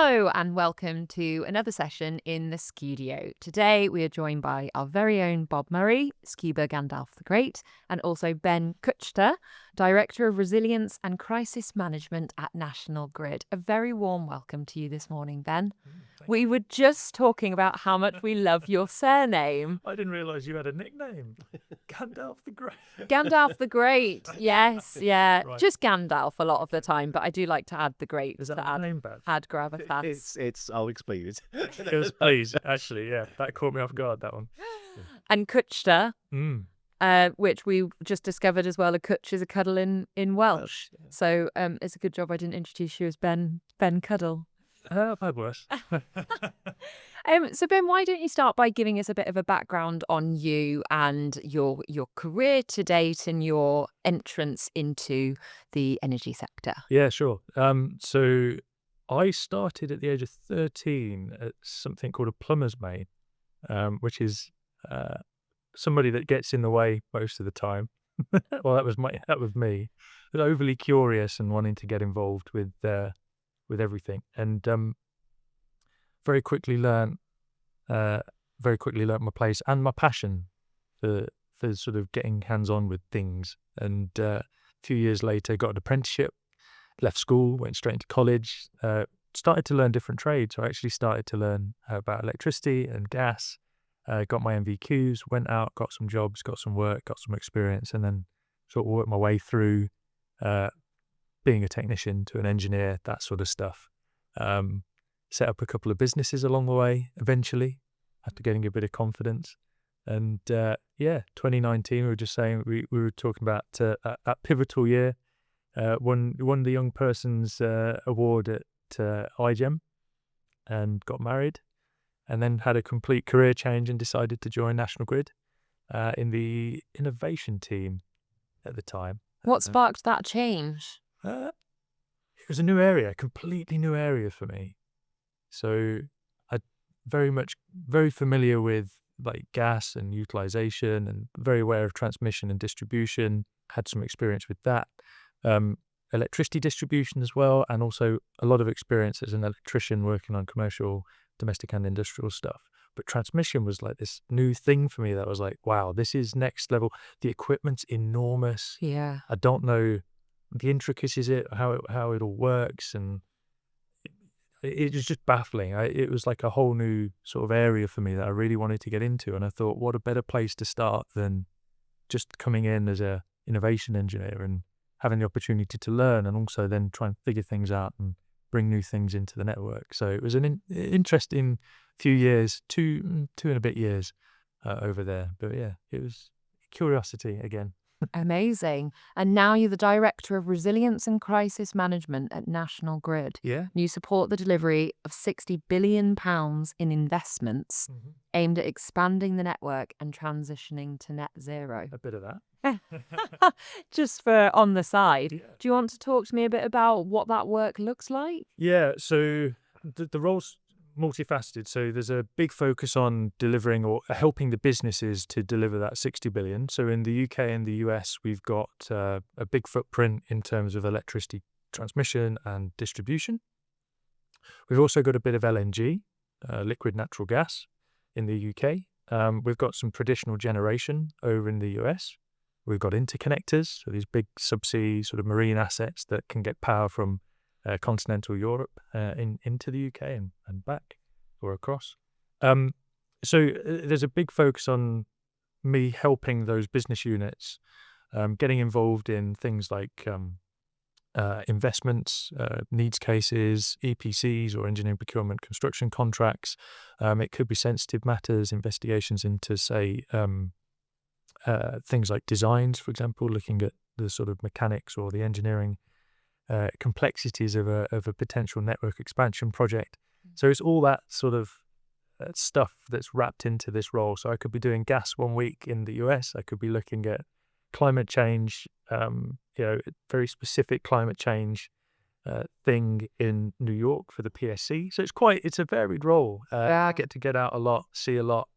Hello and welcome to another session in the studio. Today we are joined by our very own Bob Murray, Skewb Gandalf the Great, and also Ben Kuchta, Director of Resilience and Crisis Management at National Grid. A very warm welcome to you this morning, Ben. We were just talking about how much we love your surname. I didn't realise you had a nickname. Gandalf the Great. Gandalf the Great, yes, yeah. Right. Just Gandalf a lot of the time, but I do like to add the Great Is that to a name badge? add gravitas. It's. I'll explain it. Yes, please. Actually, yeah, that caught me off guard, that one. And Kuchta, Mm. which we just discovered as well. A Kuch is a cuddle in Welsh. Yeah. So it's a good job I didn't introduce you as Ben Cuddle. I've had worse. So Ben, why don't you start by giving us a bit of a background on you and your career to date and your entrance into the energy sector? Yeah, sure. So I started at the age of 13 at something called a plumber's mate, which is somebody that gets in the way most of the time. Well, that was me. But overly curious and wanting to get involved with everything, and very quickly learned my place and my passion for sort of getting hands on with things. And a few years later, got an apprenticeship, left school, went straight into college, started to learn different trades. So I actually started to learn about electricity and gas, got my MVQs, went out, got some jobs, got some work, got some experience, and then sort of worked my way through being a technician to an engineer, that sort of stuff. Set up a couple of businesses along the way eventually, after getting a bit of confidence. And 2019, we were just saying, we were talking about that pivotal year, won the Young Person's Award at iGEM and got married, and then had a complete career change and decided to join National Grid in the innovation team at the time. What sparked that change? It was a new area, a completely new area for me. So I very familiar with like gas and utilization, and very aware of transmission and distribution, had some experience with that. Electricity distribution as well, and also a lot of experience as an electrician working on commercial, domestic and industrial stuff. But transmission was like this new thing for me that was like, wow, this is next level. The equipment's enormous. Yeah. I don't know the intricacies of it, how it all works, and it was just baffling. It was like a whole new sort of area for me that I really wanted to get into, and I thought, what a better place to start than just coming in as a innovation engineer and having the opportunity to learn, and also then try and figure things out and bring new things into the network. So it was an interesting few years, two and a bit years over there. But yeah, it was curiosity again. Amazing. And now you're the Director of Resilience and Crisis Management at National Grid. Yeah. You support the delivery of £60 billion in investments aimed at expanding the network and transitioning to net zero. A bit of that. Just for on the side, Yeah. do you want to talk to me a bit about what that work looks like? Yeah, so the role's multifaceted. So there's a big focus on delivering or helping the businesses to deliver that 60 billion. So in the UK and the US, we've got a big footprint in terms of electricity transmission and distribution. We've also got a bit of LNG, liquid natural gas, in the UK. We've got some traditional generation over in the US. We've got interconnectors, so these big subsea sort of marine assets that can get power from continental Europe into the UK and back or across. So there's a big focus on me helping those business units, getting involved in things like investments, needs cases, EPCs or engineering procurement construction contracts. It could be sensitive matters, investigations into, say, things like designs, for example, looking at the sort of mechanics or the engineering complexities of a potential network expansion project. So it's all that sort of stuff that's wrapped into this role. So I could be doing gas one week in the US. I could be looking at climate change, very specific climate change thing in New York for the PSC. So it's a varied role. I get out a lot, see a lot,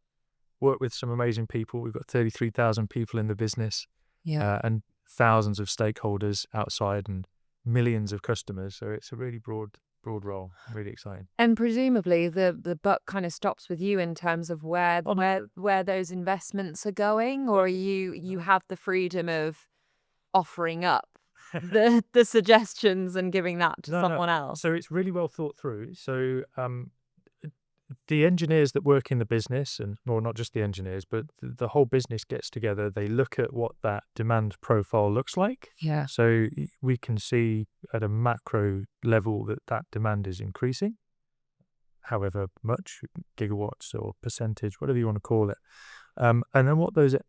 work with some amazing people. We've got 33,000 people in the business, and thousands of stakeholders outside and millions of customers. So it's a really broad broad role, really exciting. And presumably the buck kind of stops with you in terms of where those investments are going, or you have the freedom of offering up the suggestions and giving that to someone else. So it's really well thought through. So the engineers that work in the business, and well, not just the engineers, but the whole business gets together. They look at what that demand profile looks like. Yeah. So we can see at a macro level that demand is increasing, however much, gigawatts or percentage, whatever you want to call it. And then what the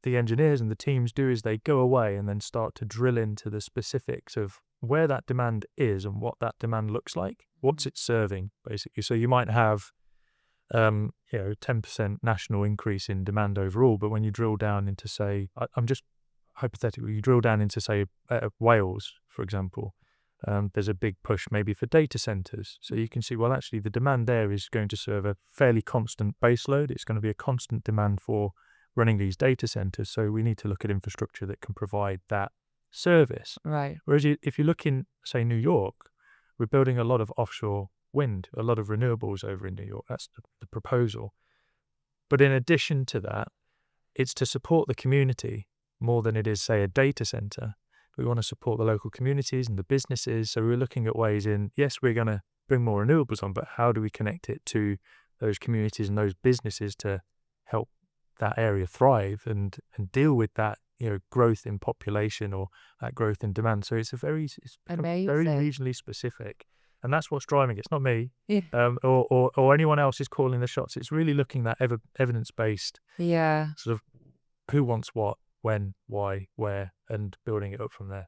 engineers and the teams do is they go away and then start to drill into the specifics of where that demand is and what that demand looks like, what's it serving, basically. So you might have 10% national increase in demand overall, but when you drill down into, say, I'm just hypothetically, you drill down into, say, Wales, for example, there's a big push maybe for data centers. So you can see, well, actually the demand there is going to serve a fairly constant baseload. It's going to be a constant demand for running these data centers. So we need to look at infrastructure that can provide that service. Right. Whereas if you look in, say, New York, we're building a lot of offshore wind, a lot of renewables over in New York. That's the proposal. But in addition to that, it's to support the community more than it is, say, a data center. We want to support the local communities and the businesses. So we're looking at ways in, yes, we're going to bring more renewables on, but how do we connect it to those communities and those businesses to help that area thrive and deal with that, growth in population or that growth in demand. So it's very regionally specific. And that's what's driving it. It's not me, or anyone else is calling the shots. It's really looking at evidence-based, sort of who wants what, when, why, where, and building it up from there.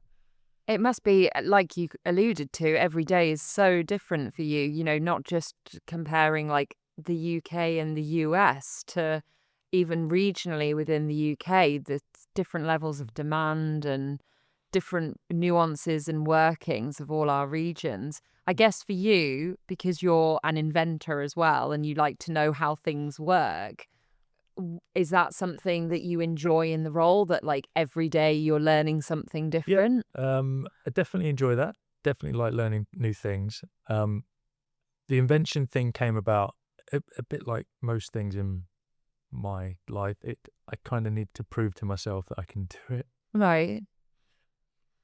It must be, like you alluded to, every day is so different for you, not just comparing like the UK and the US to even regionally within the UK, the different levels of demand and different nuances and workings of all our regions. I guess for you, because you're an inventor as well and you like to know how things work, is that something that you enjoy in the role, that like every day you're learning something different? I definitely enjoy that. Definitely like learning new things. The invention thing came about a bit like most things in my life. I kind of need to prove to myself that I can do it. Right.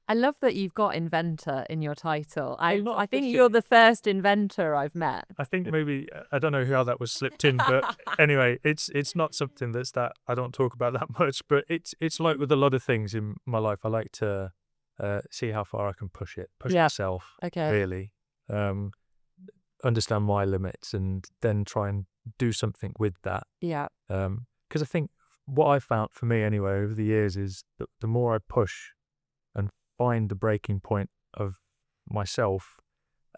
I love that you've got inventor in your title. I think you're the first inventor I've met. I think maybe, I don't know how that was slipped in, but anyway, it's not something that I don't talk about that much, but it's like with a lot of things in my life. I like to see how far I can push myself, really, understand my limits and then try and do something with that. Yeah. Because I think what I found for me anyway over the years is that the more I push and find the breaking point of myself,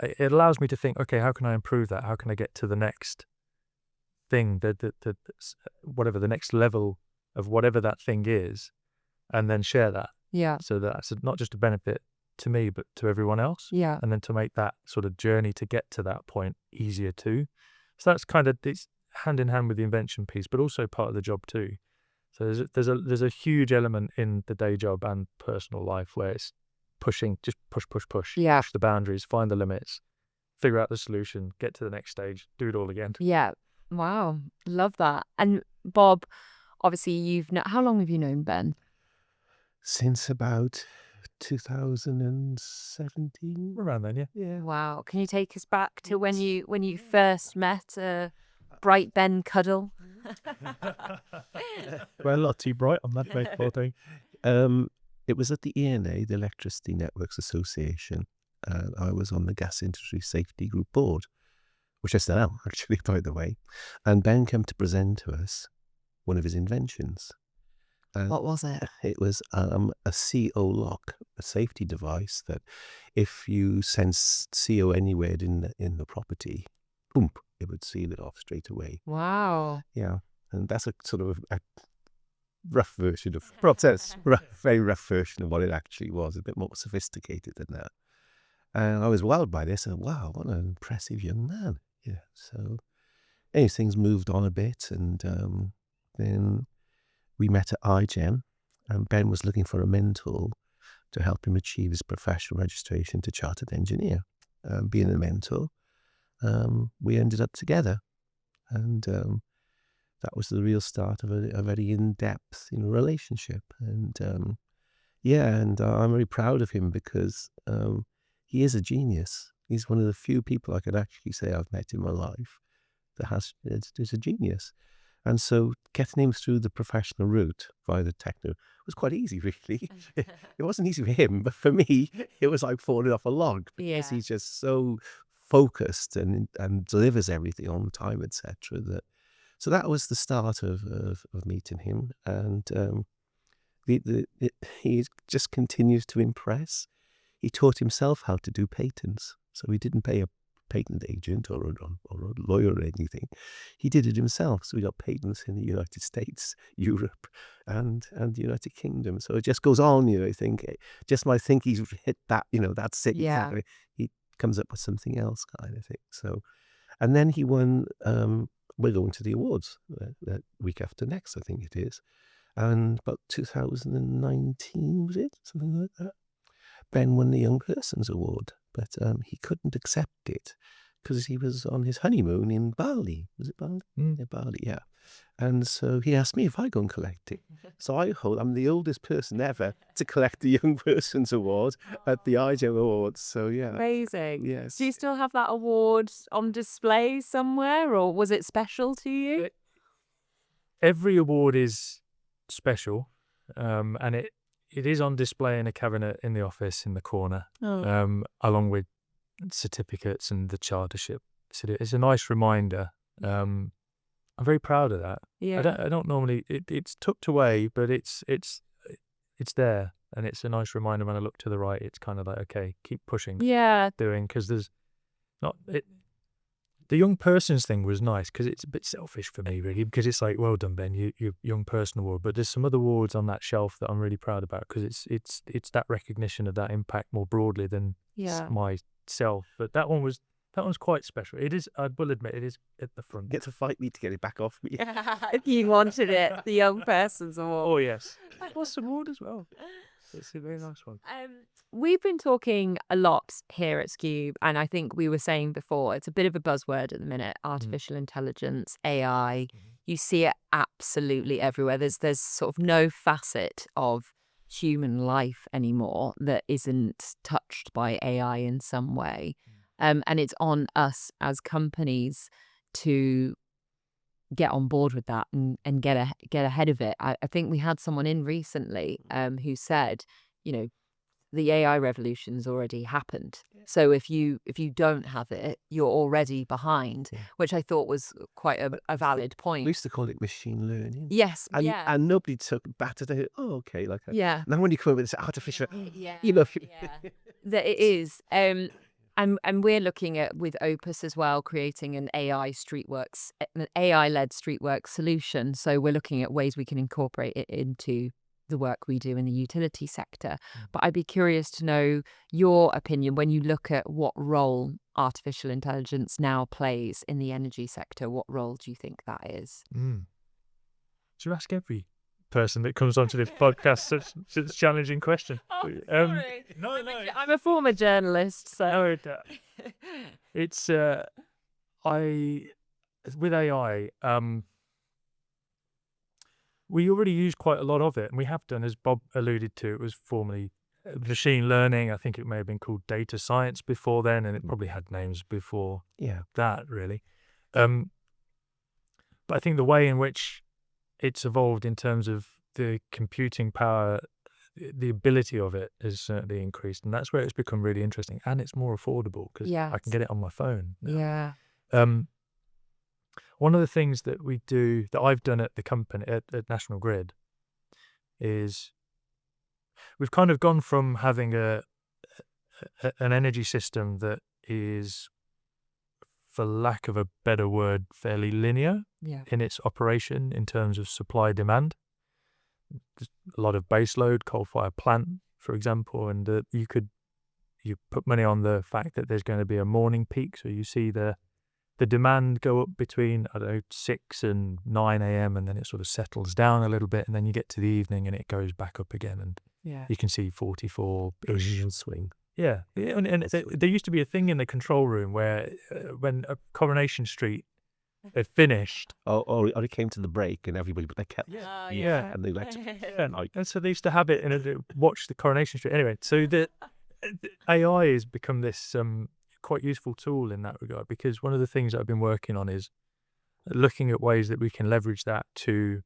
it allows me to think, okay, how can I improve that? How can I get to the next thing, whatever the next level of whatever that thing is, and then share that. Yeah. So that's not just a benefit to me, but to everyone else. Yeah. And then to make that sort of journey to get to that point easier too. So that's kind of, it's hand in hand with the invention piece, but also part of the job too. So there's a huge element in the day job and personal life where it's pushing, just push, Yeah. push the boundaries, find the limits, figure out the solution, get to the next stage, do it all again. Yeah. Wow. Love that. And Bob, obviously how long have you known Ben? Since about 2017. Around then, Yeah. Wow. Can you take us back to when you first met bright Ben Cuddle? Well, not too bright on that baseball thing. It was at the ENA, the Electricity Networks Association. I was on the Gas Industry Safety Group board, which I still am, actually, by the way. And Ben came to present to us one of his inventions. What was it? It was a CO lock, a safety device that if you sense CO anywhere in the property, boom, it would seal it off straight away. Wow. Yeah. And that's a sort of a rough version of process, very rough version of what it actually was, a bit more sophisticated than that. And I was wowed by this, and wow, what an impressive young man. Yeah. So anyway, things moved on a bit, and then we met at iGEM, and Ben was looking for a mentor to help him achieve his professional registration to chartered engineer. being a mentor, we ended up together. And that was the real start of a very in-depth relationship. And and I'm very proud of him because he is a genius. He's one of the few people I could actually say I've met in my life that is a genius. And so getting him through the professional route via the techno was quite easy, really. It wasn't easy for him, but for me, it was like falling off a log because he's just so focused and delivers everything on time, etc. So that was the start of meeting him. And he just continues to impress. He taught himself how to do patents. So he didn't pay a patent agent or a lawyer or anything. He did it himself. So we got patents in the United States, Europe, and the United Kingdom. So it just goes on, I think. Just might think he's hit that, that's it. Yeah. He comes up with something else kind of thing. So, and then he won, we're going to the awards that week after next, I think it is. And about 2019, was it? Something like that. Ben won the Young Persons Award, but he couldn't accept it because he was on his honeymoon in Bali. Was it Bali? Yeah, Bali, yeah. And so he asked me if I go and collect it. So I'm the oldest person ever to collect the Young Persons Award at the IJO Awards. So yeah. Amazing. Yes. Do you still have that award on display somewhere, or was it special to you? Every award is special, and it is on display in a cabinet in the office in the corner, along with certificates and the chartership. So it's a nice reminder. I'm very proud of that. Yeah. I don't normally. It's tucked away, but it's there, and it's a nice reminder when I look to the right. It's kind of like, okay, keep pushing. Yeah. Doing, because there's not it. The young persons thing was nice because it's a bit selfish for me, really, because it's like, well done, Ben, you young person award. But there's some other awards on that shelf that I'm really proud about because it's that recognition of that impact more broadly than myself. But that one's quite special. It is, I will admit, it is at the front. You get to fight me to get it back off me. You wanted it, the Young Persons Award. Oh yes, that was an award as well. It's a very nice one. We've been talking a lot here at Skewb, and I think we were saying before, it's a bit of a buzzword at the minute, artificial intelligence, AI. You see it absolutely everywhere. There's sort of no facet of human life anymore that isn't touched by AI in some way. And it's on us as companies to get on board with that and get ahead of it. I think we had someone in recently who said, the AI revolution's already happened. Yeah. So if you don't have it, you're already behind, which I thought was quite a valid point. We used to call it machine learning. Yes, and nobody batted it. Oh, okay, like yeah. Now when you come up with this artificial, that it is. And we're looking at, with Opus as well, creating an AI-led streetwork solution. So we're looking at ways we can incorporate it into the work we do in the utility sector. But I'd be curious to know your opinion when you look at what role artificial intelligence now plays in the energy sector. What role do you think that is? Do you ask every person that comes onto this podcast such a challenging question? Oh, sorry. No. I'm a former journalist, so it's with AI. We already use quite a lot of it, and we have done, as Bob alluded to. It was formerly machine learning. I think it may have been called data science before then, and it probably had names before that, really. But I think the way in which it's evolved in terms of the computing power, the ability of it has certainly increased, and that's where it's become really interesting, and it's more affordable because I can get it on my phone now. One of the things that we do, that I've done at the company, at National Grid, is we've kind of gone from having an energy system that is, for lack of a better word, fairly linear in its operation in terms of supply demand. There's a lot of baseload, coal-fired plant, for example, and you put money on the fact that there's going to be a morning peak, so you see the demand go up between, 6 and 9 a.m. and then it sort of settles down a little bit, and then you get to the evening and it goes back up again, and you can see 44-ish swing. Yeah, and there used to be a thing in the control room where when Coronation Street had finished, Or it came to the break and everybody put their kettle. yeah. And they let And so they used to have it and watch the Coronation Street. Anyway, so the AI has become this quite useful tool in that regard, because one of the things that I've been working on is looking at ways that we can leverage that to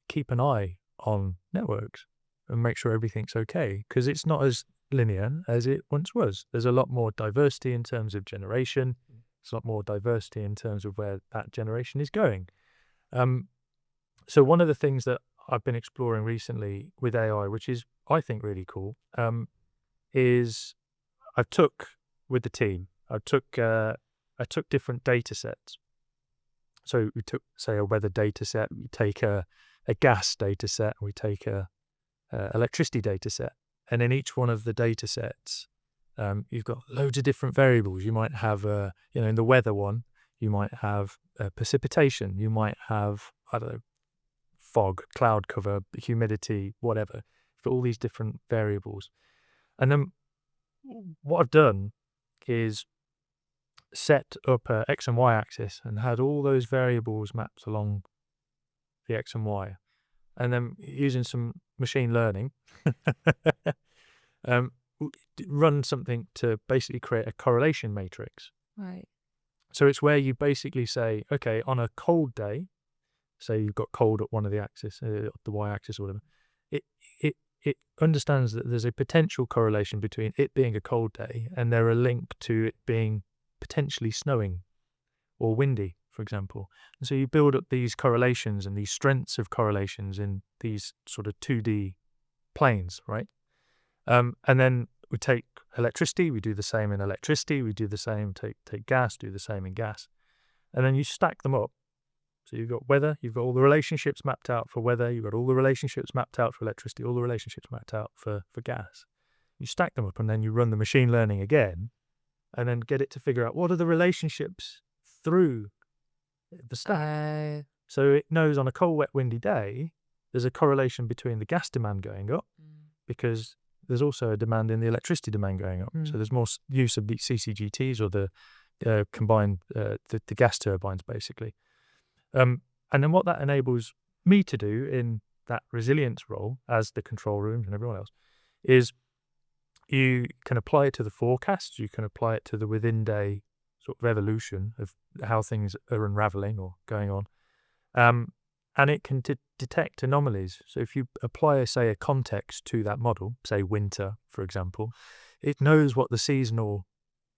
keep an eye on networks and make sure everything's okay, because it's not as linear as it once was. There's a lot more diversity in terms of generation. There's a lot more diversity in terms of where that generation is going. So one of the things that I've been exploring recently with AI, which is, I think, really cool, is I took different data sets. So we took, say, a weather data set, we take a gas data set, and we take a electricity data set. And in each one of the data sets, you've got loads of different variables. You might have, in the weather one, you might have precipitation. You might have, I don't know, fog, cloud cover, humidity, whatever, for all these different variables. And then what I've done is set up a X and Y axis and had all those variables mapped along the X and Y. And then using some machine learning, run something to basically create a correlation matrix. Right. So it's where you basically say, okay, on a cold day, say you've got cold at one of the axis, the Y-axis or whatever, it understands that there's a potential correlation between it being a cold day and there a link to it being potentially snowing or windy, for example. And so you build up these correlations and these strengths of correlations in these sort of 2D planes, right? And then we take electricity, we do the same in electricity, we do the same, take gas, do the same in gas. And then you stack them up. So you've got weather, you've got all the relationships mapped out for weather, you've got all the relationships mapped out for electricity, all the relationships mapped out for gas. You stack them up and then you run the machine learning again and then get it to figure out what are the relationships through the stack. So it knows on a cold, wet, windy day, there's a correlation between the gas demand going up because there's also a demand in the electricity demand going up. So there's more use of the CCGTs or the combined, the gas turbines, basically. And then what that enables me to do in that resilience role as the control room and everyone else is you can apply it to the forecast, you can apply it to the within day sort of evolution of how things are unraveling or going on. And it can detect anomalies. So if you apply, say, a context to that model, say winter, for example, it knows what the seasonal,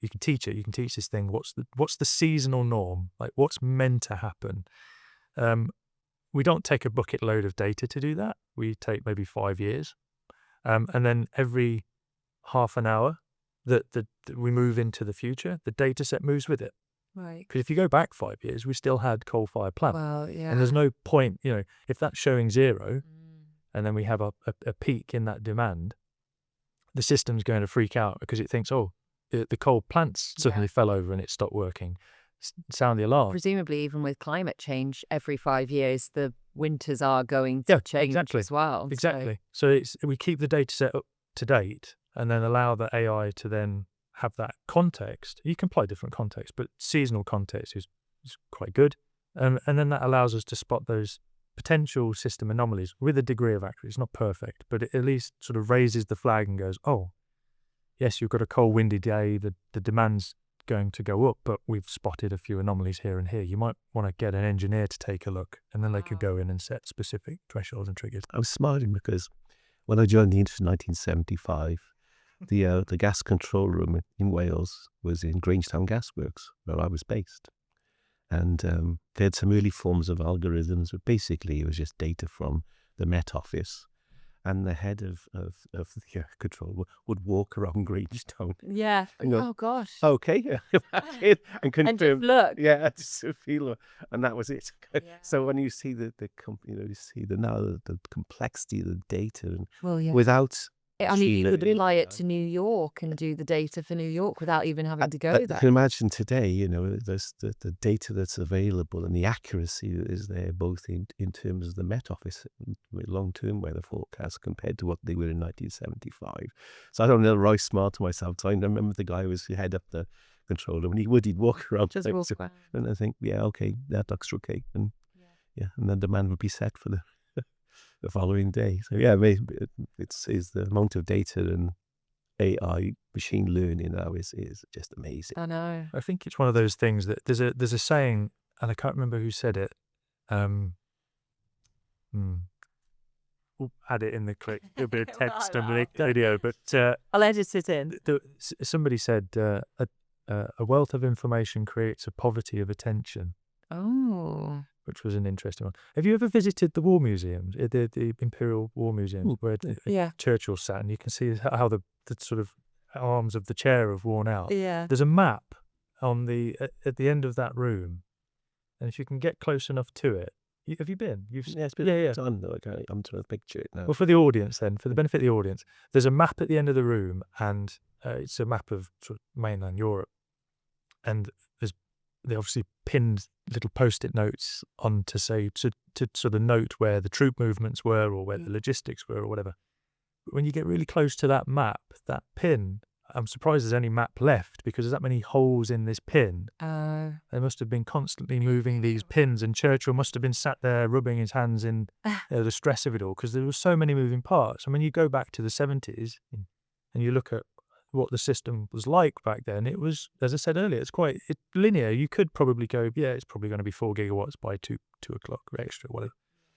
you can teach this thing, what's the seasonal norm, like what's meant to happen. We don't take a bucket load of data to do that. We take maybe 5 years. And then every half an hour that we move into the future, the data set moves with it. Right. Because if you go back 5 years, we still had coal-fired plants. Well, yeah. And there's no point, if that's showing zero and then we have a peak in that demand, the system's going to freak out because it thinks, the coal plants suddenly fell over and it stopped working. Sound the alarm. Presumably, even with climate change, every 5 years, the winters are going to change as well. Exactly. So we keep the data set up to date and then allow the AI to then have that context. You can apply different context, but seasonal context is quite good. And then that allows us to spot those potential system anomalies with a degree of accuracy. It's not perfect, but it at least sort of raises the flag and goes, yes, you've got a cold, windy day, the demand's going to go up, but we've spotted a few anomalies here and here. You might want to get an engineer to take a look, and then they could go in and set specific thresholds and triggers. I was smiling because when I joined the industry in 1975, the gas control room in Wales was in Grangetown Gasworks, where I was based. And they had some early forms of algorithms, but basically it was just data from the Met Office. And the head of the control would walk around Grangetown. Yeah. Go, gosh. Okay. And confirm. And just look. Yeah, just to feel. And that was it. Yeah. So when you see the company, you see the complexity of the data, and Well, yeah. without I mean, you could learning, fly you it know. to New York and do the data for New York without even having to go I there. can imagine today, you know, there's the data that's available and the accuracy that is there, both in terms of the Met Office long-term weather forecast compared to what they were in 1975. So I don't know, Roy Smart to myself. So I remember the guy who was head up the controller. When he'd walk around Just like, walk around. and I think, yeah, okay, that looks okay, and and then the man would be set for the the following day. So yeah, it's the amount of data and AI machine learning now is just amazing. I know. I think it's one of those things that there's a saying, and I can't remember who said it. We'll add it in the clip. It'll be a text and a video, but I'll edit it in. somebody said a wealth of information creates a poverty of attention, Oh. which was an interesting one. Have you ever visited the war museums, the Imperial War Museum, where Yeah. Churchill sat, and you can see how the sort of arms of the chair have worn out? Yeah. There's a map on at the end of that room, and if you can get close enough to it, have you been? Yeah, it's been done though. I'm trying to picture it now. Well, for the audience then, for the benefit of the audience, there's a map at the end of the room, and it's a map of sort of mainland Europe, and they obviously pinned little post-it notes on to say to sort of note where the troop movements were or where the logistics were or whatever. But when you get really close to that map, that pin, I'm surprised there's any map left, because there's that many holes in this pin. They must have been constantly moving these pins, and Churchill must have been sat there rubbing his hands in the stress of it all, because there were so many moving parts. I mean, you go back to the 70s and you look at what the system was like back then. It was, as I said earlier, it's quite linear. You could probably go, yeah, it's probably going to be 4 gigawatts by 2 o'clock or extra, whatever.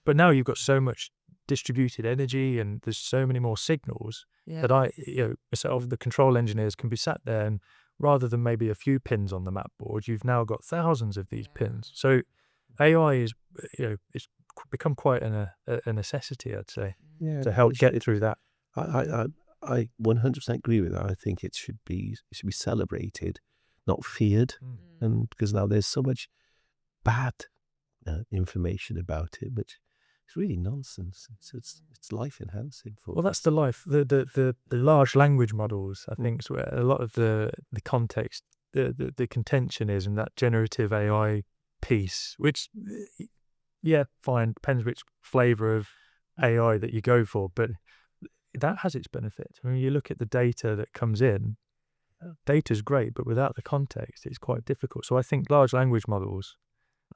But now you've got so much distributed energy, and there's so many more signals that myself, the control engineers can be sat there, and rather than maybe a few pins on the map board, you've now got thousands of these pins. So AI is, it's become quite a necessity, I'd say, to help get through that. I 100% agree with that. I think it should be celebrated, not feared, and because now there's so much bad information about it, which is really nonsense. It's life enhancing for. Well, that's the large language models. I think is where a lot of the context, the contention is in that generative AI piece, which, yeah, fine, depends which flavor of AI that you go for, but that has its benefits. I mean, you look at the data that comes in, data's great, but without the context, it's quite difficult. So I think large language models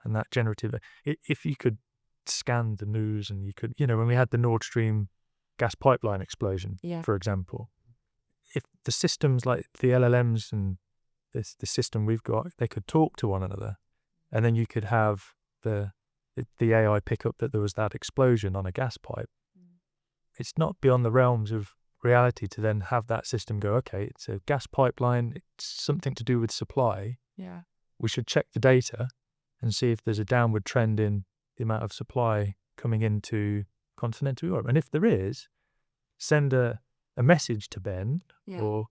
and that generative, if you could scan the news, and you could, when we had the Nord Stream gas pipeline explosion, for example, if the systems like the LLMs and the system we've got, they could talk to one another, and then you could have the AI pick up that there was that explosion on a gas pipe. It's not beyond the realms of reality to then have that system go, okay, it's a gas pipeline, it's something to do with supply. Yeah. We should check the data and see if there's a downward trend in the amount of supply coming into continental Europe. And if there is, send a message to Ben or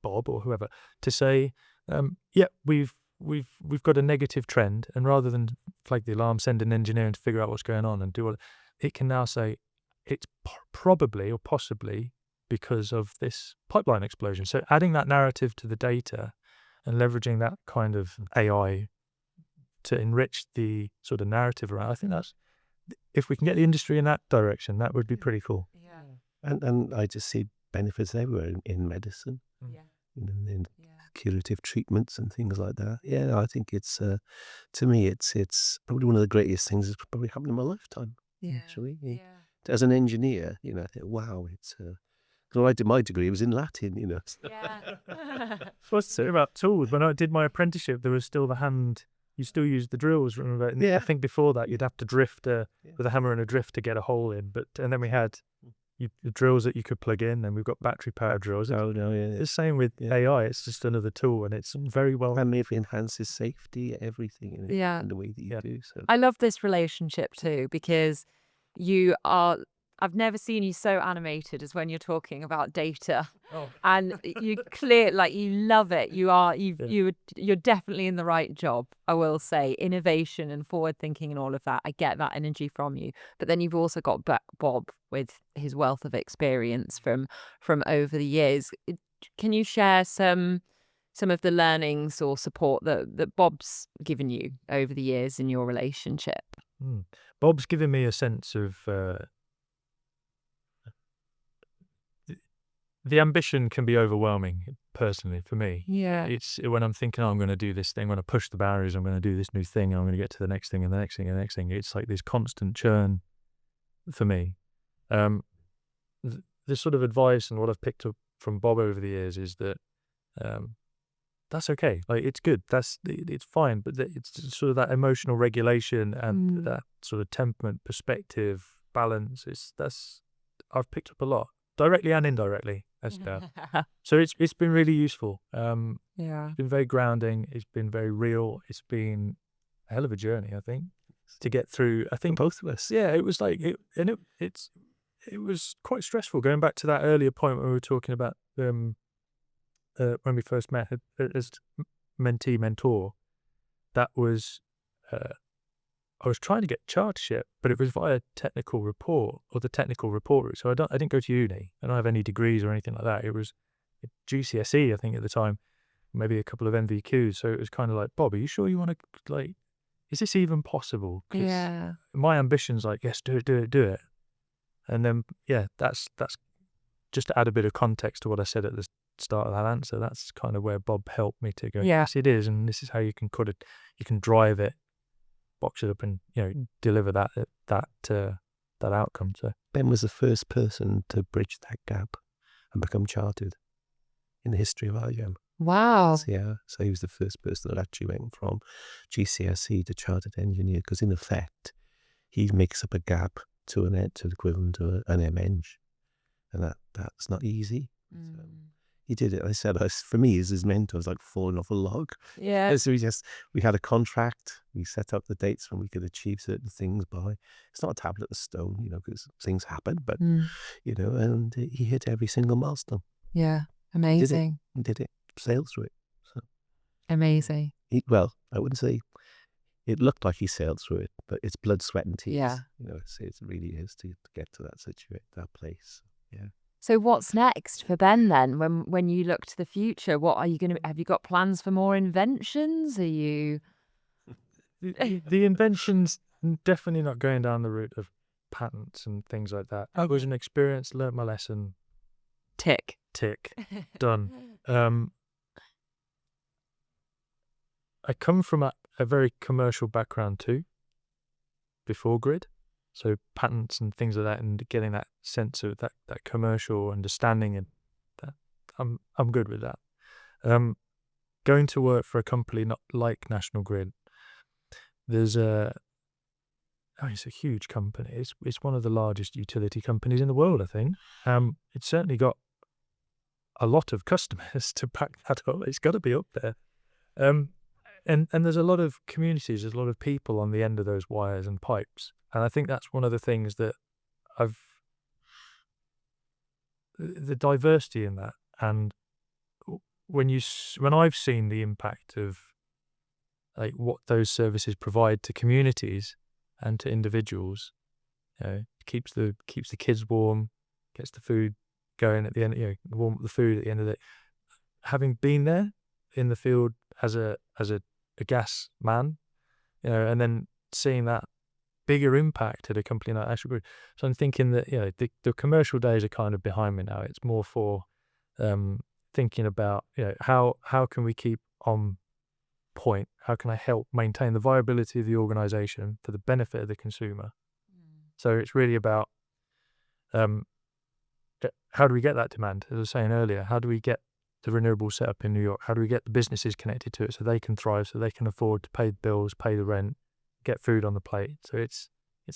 Bob or whoever to say, we've got a negative trend, and rather than flag the alarm, send an engineer to figure out what's going on and do it can now say it's probably or possibly because of this pipeline explosion. So adding that narrative to the data and leveraging that kind of AI to enrich the sort of narrative around, I think that's, if we can get the industry in that direction, that would be pretty cool. Yeah. And I just see benefits everywhere in medicine, in curative treatments and things like that. Yeah, I think it's to me it's probably one of the greatest things that's probably happened in my lifetime. Actually, as an engineer, I think, wow, it's. When I did my degree, it was in Latin, What's it about tools? When I did my apprenticeship, there was still the hand. You still use the drills, remember? And I think before that, you'd have to drift with a hammer and a drift to get a hole in. And then we had the drills that you could plug in, and we've got battery-powered drills. Oh, no, yeah. It's the same with AI. It's just another tool, and it's very well. And it enhances safety, everything in it, in the way that you do. So. I love this relationship too, because you are I've never seen you so animated as when you're talking about data. Oh. And you clear, like, you love it. You're definitely in the right job, I will say. Innovation and forward thinking and all of that. I get that energy from you. But then you've also got Bob with his wealth of experience from over the years. Can you share some of the learnings or support that Bob's given you over the years in your relationship? Bob's given me a sense of the ambition can be overwhelming personally for me. Yeah. It's when I'm thinking, I'm going to do this thing, I'm going to push the boundaries, I'm going to do this new thing, I'm going to get to the next thing and the next thing and the next thing. It's like this constant churn for me. The sort of advice and what I've picked up from Bob over the years is that that's okay. Like, it's good. It's fine. But it's sort of that emotional regulation and that sort of temperament, perspective, balance. I've picked up a lot, directly and indirectly. So it's been really useful. It's been very grounding. It's been very real. It's been a hell of a journey, I think, to get through. I think For both of us. Yeah, it was like it was quite stressful. Going back to that earlier point where we were talking about when we first met as mentee mentor, that was I was trying to get chartership, but it was via technical report or the technical report route. So I didn't go to uni. I don't have any degrees or anything like that. It was GCSE, I think, at the time, maybe a couple of NVQs. So it was kind of like, Bob, are you sure you want to, like, is this even possible? 'Cause my ambition's like, yes, do it. And then, that's just to add a bit of context to what I said at the start of that answer. That's kind of where Bob helped me to go, yes, it is. And this is how you can cut it. You can drive it, box it up and, deliver that outcome. So Ben was the first person to bridge that gap and become chartered in the history of IGEM. Wow. So he was the first person that actually went from GCSE to chartered engineer, because in effect, he makes up a gap to the equivalent to an MEng. And that's not easy. So he did it. I said, for me, as his mentor, it was like falling off a log. Yeah. So we had a contract. We set up the dates when we could achieve certain things by. It's not a tablet of stone, because things happen, but, and he hit every single milestone. Yeah. Amazing. He did it. Sailed through it. So. Amazing. I wouldn't say it looked like he sailed through it, but it's blood, sweat and tears. Yeah. It really is to get to that place. Yeah. So what's next for Ben then? When you look to the future, what are you going to? Have you got plans for more inventions? Are you? The inventions, definitely not going down the route of patents and things like that. It was an experience. Learned my lesson. Tick. Done. I come from a very commercial background too, before Grid. So patents and things like that, and getting that sense of that commercial understanding, and that I'm good with that. Going to work for a company not like National Grid, it's a huge company. It's one of the largest utility companies in the world, I think. It's certainly got a lot of customers to back that up. It's got to be up there. And there's a lot of communities, there's a lot of people on the end of those wires and pipes. And I think that's one of the things that the diversity in that. And when I've seen the impact of like what those services provide to communities and to individuals, keeps the kids warm, gets the food going at the end, warm up the food at the end of the day. Having been there in the field as a gas man, and then seeing that bigger impact at a company like National Grid. So I'm thinking that the commercial days are kind of behind me now. It's more for thinking about how can we keep on point? How can I help maintain the viability of the organisation for the benefit of the consumer? So it's really about how do we get that demand? As I was saying earlier, how do we get the renewable set up in New York? How do we get the businesses connected to it so they can thrive, so they can afford to pay the bills, pay the rent, get food on the plate? So it's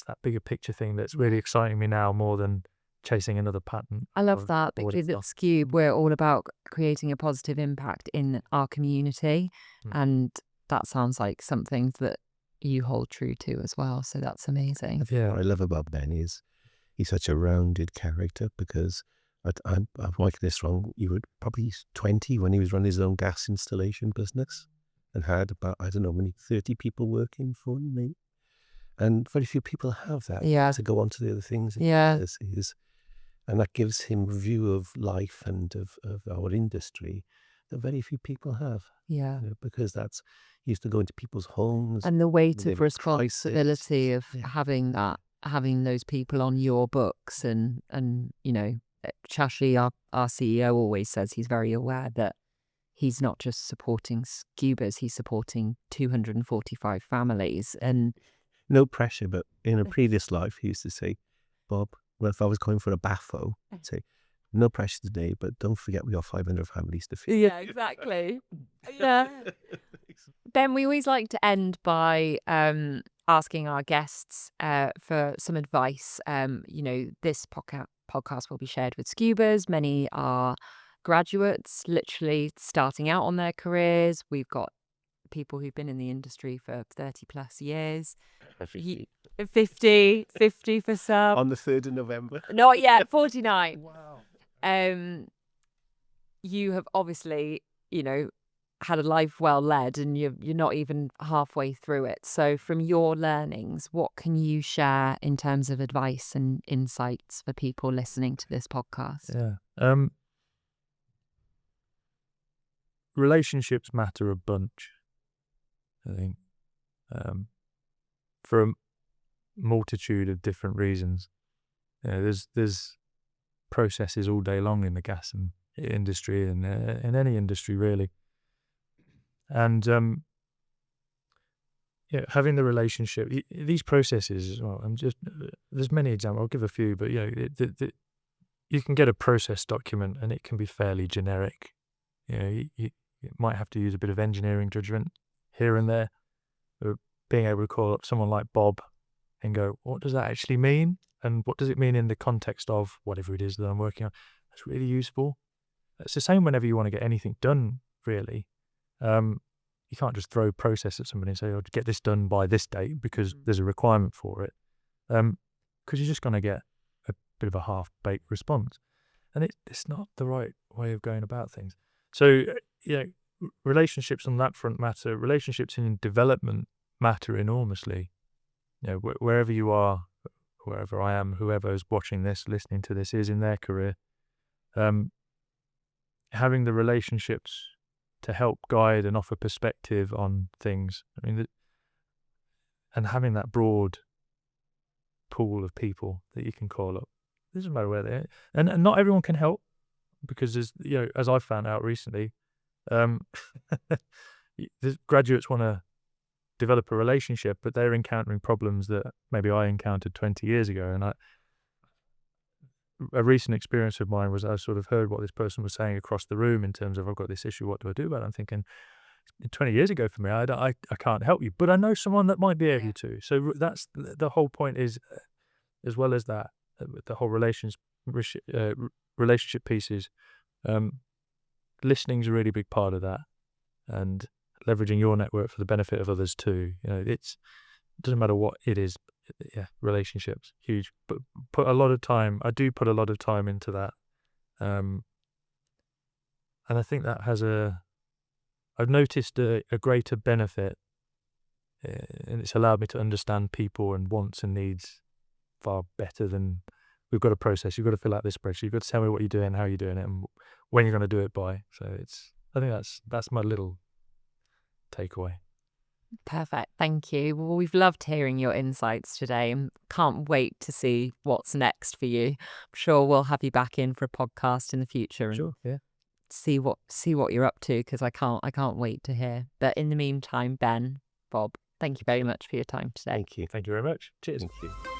that bigger picture thing that's really exciting me now more than chasing another patent. I love that, because at Skewb, we're all about creating a positive impact in our community. And that sounds like something that you hold true to as well. So that's amazing. What I love about Ben is he's such a rounded character, because I'm like this wrong. He was probably 20 when he was running his own gas installation business and had about, I don't know, maybe 30 people working for him, maybe. And very few people have that to go on to the other things. And that gives him a view of life and of our industry that very few people have. Yeah. Because he used to go into people's homes. And the weight of crisis. responsibility of having those people on your books, and Shashi, our CEO, always says he's very aware that he's not just supporting Skewbers, he's supporting 245 families. And no pressure, but in a previous life, he used to say, Bob, well, if I was going for a BAFO, I'd say, no pressure today, but don't forget we got 500 families to feed. Yeah, exactly. Yeah. Ben, we always like to end by asking our guests for some advice. This podcast will be shared with Skewbers. Many are graduates, literally starting out on their careers. We've got people who've been in the industry for 30 plus years. 50 for some. On the 3rd of November? Not yet, 49. Wow. You have obviously, had a life well led, and you're not even halfway through it. So from your learnings, what can you share in terms of advice and insights for people listening to this podcast? Yeah. Relationships matter a bunch, I think, for a multitude of different reasons. There's processes all day long in the gas industry and in any industry really, and having the relationship, these processes as well. There's many examples. I'll give a few, but you can get a process document and it can be fairly generic. You might have to use a bit of engineering judgment here and there. Being able to call up someone like Bob and go, what does that actually mean? And what does it mean in the context of whatever it is that I'm working on? That's really useful. It's the same whenever you want to get anything done, really. You can't just throw process at somebody and say, get this done by this date because there's a requirement for it. Because you're just going to get a bit of a half-baked response. And it's not the right way of going about things. So, relationships on that front matter. Relationships in development matter enormously. Wherever you are, wherever I am, whoever is watching this, listening to this is in their career, having the relationships to help guide and offer perspective on things. And having that broad pool of people that you can call up. It doesn't matter where they are. And not everyone can help, because there's, as I've found out recently, the graduates want to develop a relationship, but they're encountering problems that maybe I encountered 20 years ago. And a recent experience of mine was I sort of heard what this person was saying across the room in terms of, I've got this issue, what do I do about it? I'm thinking, 20 years ago for me, I can't help you, but I know someone that might be able to. So that's the whole point, is, as well as that, the whole relationship pieces, listening's a really big part of that, and leveraging your network for the benefit of others too. It doesn't matter what it is. Relationships, huge. But I do put a lot of time into that. And I think that I've noticed a greater benefit, and it's allowed me to understand people and wants and needs far better than, we've got a process, you've got to fill out this spreadsheet, you've got to tell me what you're doing, how you're doing it, and when you're going to do it by. So I think that's my little takeaway. Perfect. Thank you. Well, we've loved hearing your insights today, and can't wait to see what's next for you. I'm sure we'll have you back in for a podcast in the future and see what you're up to, because I can't wait to hear. But in the meantime, Ben, Bob, thank you very much for your time today. Thank you. Thank you very much. Cheers. Thank you.